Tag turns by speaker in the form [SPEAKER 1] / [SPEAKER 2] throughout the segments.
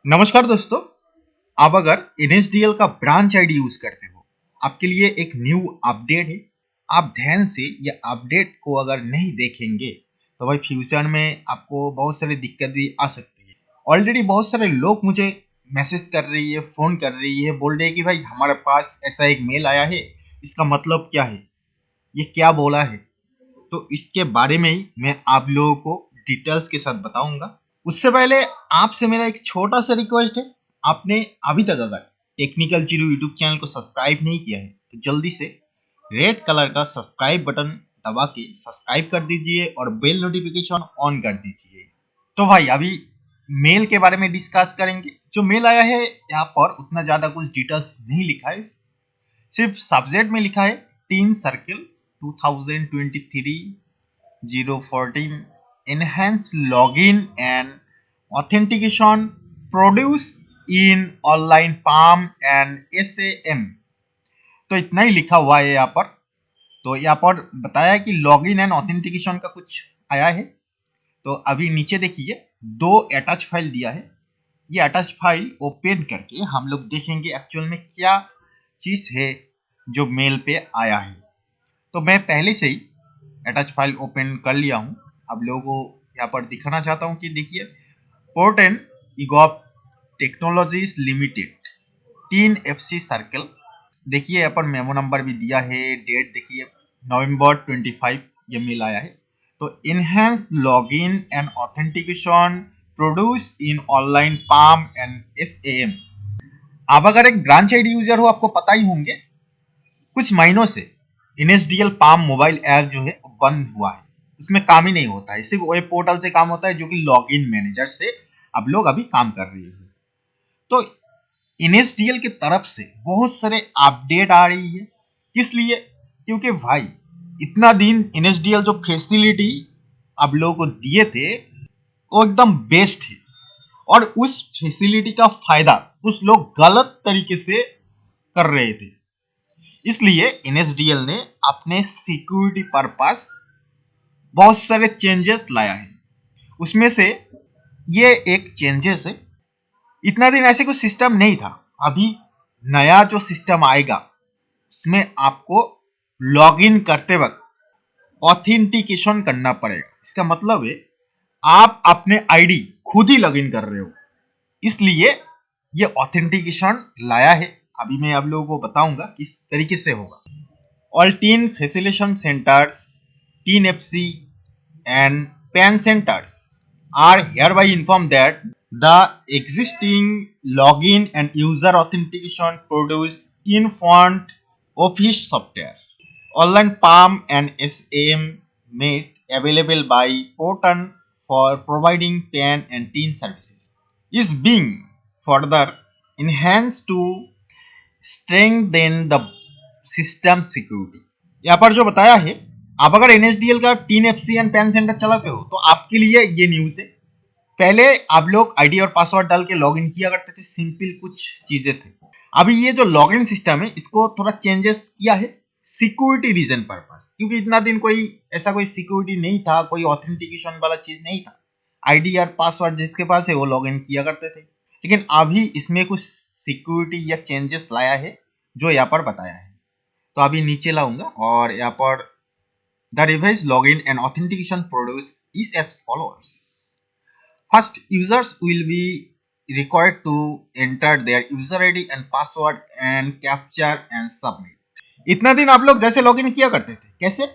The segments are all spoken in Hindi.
[SPEAKER 1] नमस्कार दोस्तों। आप अगर NSDL का ब्रांच आईडी यूज करते हो, आपके लिए एक न्यू अपडेट है। आप ध्यान से ये अपडेट को अगर नहीं देखेंगे तो भाई फ्यूचर में आपको बहुत सारी दिक्कत भी आ सकती है। ऑलरेडी बहुत सारे लोग मुझे मैसेज कर रही है, फोन कर रही है, बोल रहे हैं कि भाई हमारे पास ऐसा एक मेल आया है, इसका मतलब क्या है, ये क्या बोला है। तो इसके बारे में ही मैं आप लोगों को डिटेल्स के साथ बताऊंगा। उससे पहले आपसे मेरा एक छोटा सा रिक्वेस्ट है, आपने अभी तक अगर टेक्निकल जीरो यूट्यूब चैनल को सब्सक्राइब नहीं किया है तो जल्दी से रेड कलर का सब्सक्राइब बटन दबा के सब्सक्राइब कर दीजिए और बेल नोटिफिकेशन ऑन कर दीजिए। तो भाई अभी मेल के बारे में डिस्कस करेंगे। जो मेल आया है यहाँ पर उतना ज्यादा कुछ डिटेल्स नहीं लिखा है, सिर्फ सब्जेक्ट में लिखा है tin circle 2023-014 enhance login and authentication produced in online palm and SAM। तो इतना ही लिखा हुआ है यहाँ पर। तो यहाँ पर बताया कि लॉगिन एंड ऑथेंटिकेशन का कुछ आया है। तो अभी नीचे देखिए दो अटैच फाइल दिया है। ये अटैच फाइल ओपन करके हम लोग देखेंगे एक्चुअल में क्या चीज है जो मेल पे आया है। तो मैं पहले से ही अटैच फाइल ओपन कर लिया हूं। अब लोगों को यहाँ पर दिखाना चाहता हूं कि देखिए Protean eGov technologies limited TIN FC circle. देखिए यहाँ पर मेमो नंबर भी दिया है, डेट देखिए नवंबर 25 ये मेल आया है। तो enhance login and authentication produce in online palm and SAM। आप अगर एक ब्रांच आईडी यूजर हो आपको पता ही होंगे कुछ महीनों से NSDL पाम मोबाइल ऐप जो है बंद हुआ है, उसमें काम ही नहीं होता है, सिर्फ वेब पोर्टल से काम होता है जो कि लॉगिन मैनेजर से आप लोग अभी काम कर रही है। तो NSDL की तरफ से बहुत सारे अपडेट आ रही है। किस लिए? क्योंकि भाई इतना दिन NSDL जो फैसिलिटी आप लोगों को दिए थे वो एकदम बेस्ट है और उस फैसिलिटी का फायदा कुछ लोग गलत तरीके से कर रहे थे। इसलिए NSDL ने अपने सिक्योरिटी पर्पस बहुत सारे चेंजेस लाया है। उसमें से ये एक चेंजेस है। इतना दिन ऐसे कुछ सिस्टम नहीं था, अभी नया जो सिस्टम आएगा उसमें आपको लॉगिन करते वक्त ऑथेंटिकेशन करना पड़ेगा। इसका मतलब है आप अपने आईडी खुद ही लॉगिन कर रहे हो, इसलिए ये ऑथेंटिकेशन लाया है। अभी मैं आप लोगों को बताऊंगा किस तरीके से होगा। All teen facilitation centers, teen FC and PAN centers are hereby informed that the existing login and user authentication produced in front office software, online PAM and SAM made available by Portal for providing PAN and teen services is being further enhanced to strengthen the system security. यहाँ पर जो बताया है, आप अगर NSDL का tin FC and pan centre चलाते हो तो आपके लिए ये न्यूज है। पहले आप लोग आईडी और पासवर्ड डाल के लॉगिन किया करते थे, सिंपल कुछ चीजें थे। अभी ये जो लॉगिन सिस्टम है इसको थोड़ा चेंजेस किया है सिक्योरिटी रीजन पर्पस, क्योंकि इतना दिन कोई ऐसा कोई सिक्योरिटी नहीं था, कोई ऑथेंटिकेशन वाला चीज नहीं था। आईडी और पासवर्ड जिसके पास है वो लॉगिन किया करते थे, लेकिन अभी इसमें कुछ सिक्योरिटी या चेंजेस लाया है जो यहाँ पर बताया है। तो अभी नीचे लाऊंगा और यहाँ पर the revise login and authentication produce is as followers. First, users will be required to enter their user ID and password and capture and submit। इतना दिन आप लोग जैसे लॉगिन किया करते थे, कैसे?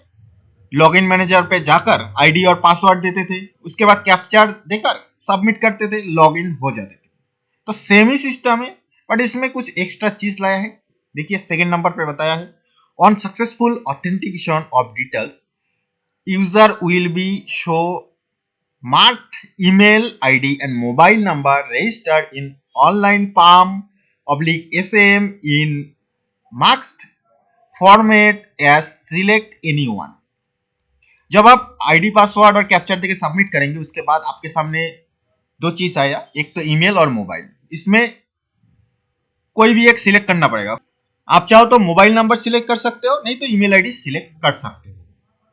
[SPEAKER 1] लॉगिन मैनेजर पे जाकर आईडी और पासवर्ड देते थे, उसके बाद कैप्चर देकर सबमिट करते थे, लॉगिन हो जाते थे। तो सेम ही सिस्टम है बट इसमें कुछ एक्स्ट्रा चीज लाया है। देखिए सेकंड नंबर पे बताया है on successful authentication of details user will be show marked email ID and mobile number registered in online palm /SAM in marked format as select anyone। जब आप आईडी पासवर्ड और कैप्चर देके सबमिट करेंगे उसके बाद आपके सामने दो चीज आया, एक तो ईमेल और मोबाइल। इसमें कोई भी एक सिलेक्ट करना पड़ेगा। आप चाहो तो मोबाइल नंबर सिलेक्ट कर सकते हो, नहीं तो ईमेल आईडी सिलेक्ट कर सकते हो।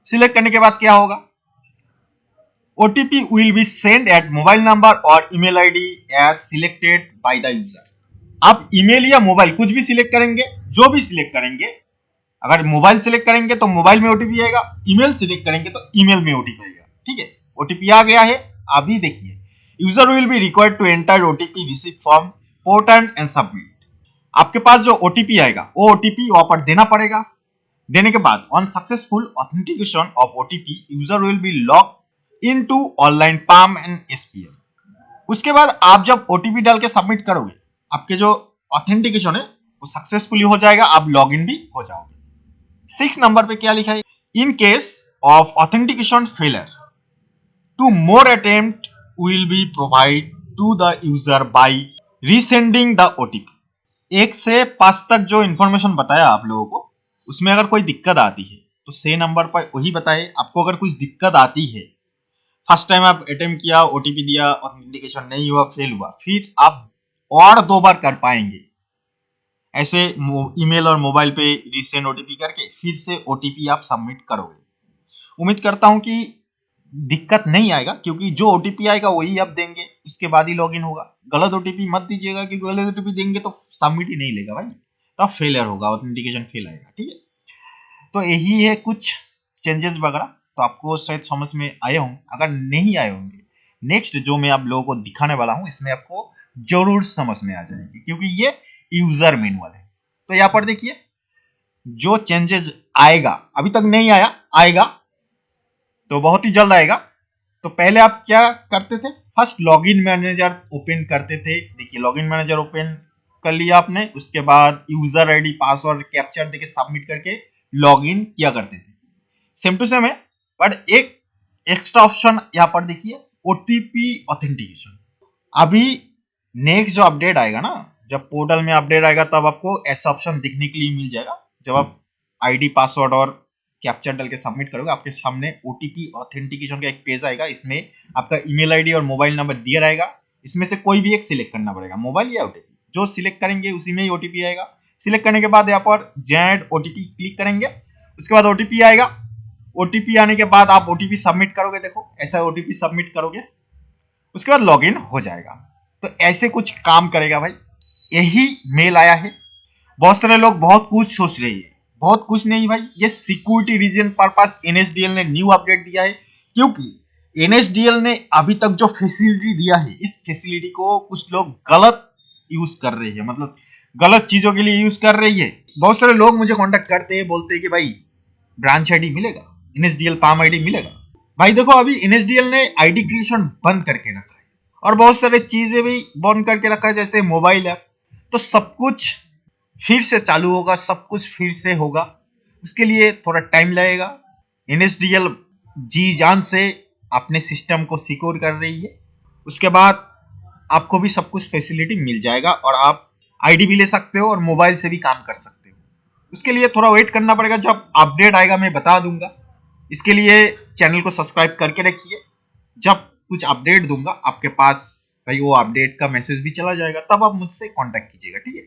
[SPEAKER 1] सिलेक्ट करने के बाद क्या होगा, OTP will be sent at mobile number और email ID as selected by the user। आप ईमेल या मोबाइल कुछ भी सिलेक्ट करेंगे, जो भी सिलेक्ट करेंगे, अगर मोबाइल सिलेक्ट करेंगे तो मोबाइल में ओटीपी आएगा, ईमेल सिलेक्ट करेंगे तो ईमेल में ओटीपी आएगा। ठीक है, ओटीपी आ गया है। अभी देखिए, user will be required to enter OTP receive from portal and submit. आपके पास जो ओटीपी आएगा वो ओटीपी वहां पर देना पड़ेगा। देने के बाद on successful authentication of OTP user will B log into online palm and SPM. उसके बाद आप जब ओटीपी डाल के सबमिट करोगे, आपके जो ऑथेंटिकेशन है वो सक्सेसफुली हो जाएगा, आप लॉगिन भी हो जाओगे। 6 नंबर पे क्या लिखा है, in case of authentication failure two more attempt will be provide to the user by resending the OTP. 1 से 5 तक जो इंफॉर्मेशन बताया आप लोगों को, उसमें अगर कोई दिक्कत आती है तो 6 नंबर पर वही बताए। आपको अगर कुछ दिक्कत आती है, फर्स्ट टाइम आप अटेम्प्ट किया, ओटीपी दिया, ऑथेंटिकेशन नहीं हुआ, फेल हुआ, फिर आप और 2 बार कर पाएंगे ऐसे ईमेल और मोबाइल पे रीसेंड ओटीपी करके फिर से ओटीपी आप सबमिट करोगे। उम्मीद करता हूं कि दिक्कत नहीं आएगा, क्योंकि जो ओटीपी आएगा वही आप देंगे, उसके बाद ही लॉगिन होगा। गलत ओटीपी मत दीजिएगा, क्योंकि गलत ओटीपी देंगे तो सबमिट ही नहीं लेगा भाई, तो फेलियर होगा, ऑथेंटिकेशन फेल आएगा। ठीक है, तो यही है कुछ चेंजेस वगैरह, तो आपको शायद समझ में आए होंगे। अगर नहीं आए होंगे, नेक्स्ट जो मैं आप लोगों को दिखाने वाला हूं इसमें आपको जरूर समझ में आ जाएगी, क्योंकि ये यूजर मैनुअल है। तो यहाँ पर देखिए, जो चेंजेस आएगा, अभी तक नहीं आया, आएगा तो बहुत ही जल्द आएगा। तो पहले आप क्या करते थे, फर्स्ट लॉगिन मैनेजर ओपन करते थे। देखिए, लॉगिन मैनेजर ओपन कर लिया आपने, उसके बाद यूजर आईडी पासवर्ड कैप्चर देके सबमिट करके लॉगिन किया करते थे। सेम टू सेम है, बट एक एक्स्ट्रा ऑप्शन यहाँ पर देखिए, ओटीपी ऑथेंटिकेशन। अभी नेक्स्ट जो अपडेट आएगा ना, जब पोर्टल में अपडेट आएगा तब आपको ऐसा ऑप्शन दिखने के लिए मिल जाएगा। जब आप आईडी पासवर्ड और कैप्चर डाल के सबमिट करोगे, आपके सामने ओटीपी ऑथेंटिकेशन का एक पेज आएगा। इसमें आपका ईमेल आईडी और मोबाइल नंबर दिया रहेगा, इसमें से कोई भी एक सिलेक्ट करना पड़ेगा, मोबाइल या ओटीपी। जो सिलेक्ट करेंगे उसी में ही ओटीपी आएगा। सिलेक्ट करने के बाद यहाँ पर जनरेट ओटीपी क्लिक करेंगे, उसके बाद ओटीपी आएगा। ओटीपी आने के बाद आप ओटीपी सबमिट करोगे, देखो ऐसा ओटीपी सबमिट करोगे, उसके बाद लॉगिन हो जाएगा। तो ऐसे कुछ काम करेगा भाई, यही मेल आया है। बहुत सारे लोग बहुत कुछ सोच रहे हैं, बहुत कुछ नहीं भाई, ये सिक्योरिटी रीजन पर्पस एनएसडीएल ने न्यू अपडेट दिया है। क्योंकि एनएसडीएल ने अभी तक जो फैसिलिटी दिया है, इस फैसिलिटी को कुछ लोग गलत यूज कर रहे हैं, मतलब गलत चीजों के लिए यूज कर रही है। बहुत सारे लोग मुझे कांटेक्ट करते हैं, बोलते हैं कि भाई ब्रांच आईडी मिलेगा, एनएसडीएल पाम आईडी मिलेगा। भाई देखो, अभी एनएसडीएल ने आईडी क्रिएशन बंद करके रखा है और बहुत सारे चीजें भी बंद करके रखा है, जैसे मोबाइल ऐप। तो सब कुछ फिर से चालू होगा, सब कुछ फिर से होगा, उसके लिए थोड़ा टाइम लगेगा। एनएसडीएल जी जान से अपने सिस्टम को सिक्योर कर रही है, उसके बाद आपको भी सब कुछ फैसिलिटी मिल जाएगा और आप आईडी भी ले सकते हो और मोबाइल से भी काम कर सकते हो। उसके लिए थोड़ा वेट करना पड़ेगा, जब अपडेट आएगा मैं बता दूंगा। इसके लिए चैनल को सब्सक्राइब करके रखिए, जब कुछ अपडेट दूंगा आपके पास भाई वो अपडेट का मैसेज भी चला जाएगा, तब आप मुझसे कांटेक्ट कीजिएगा। ठीक है।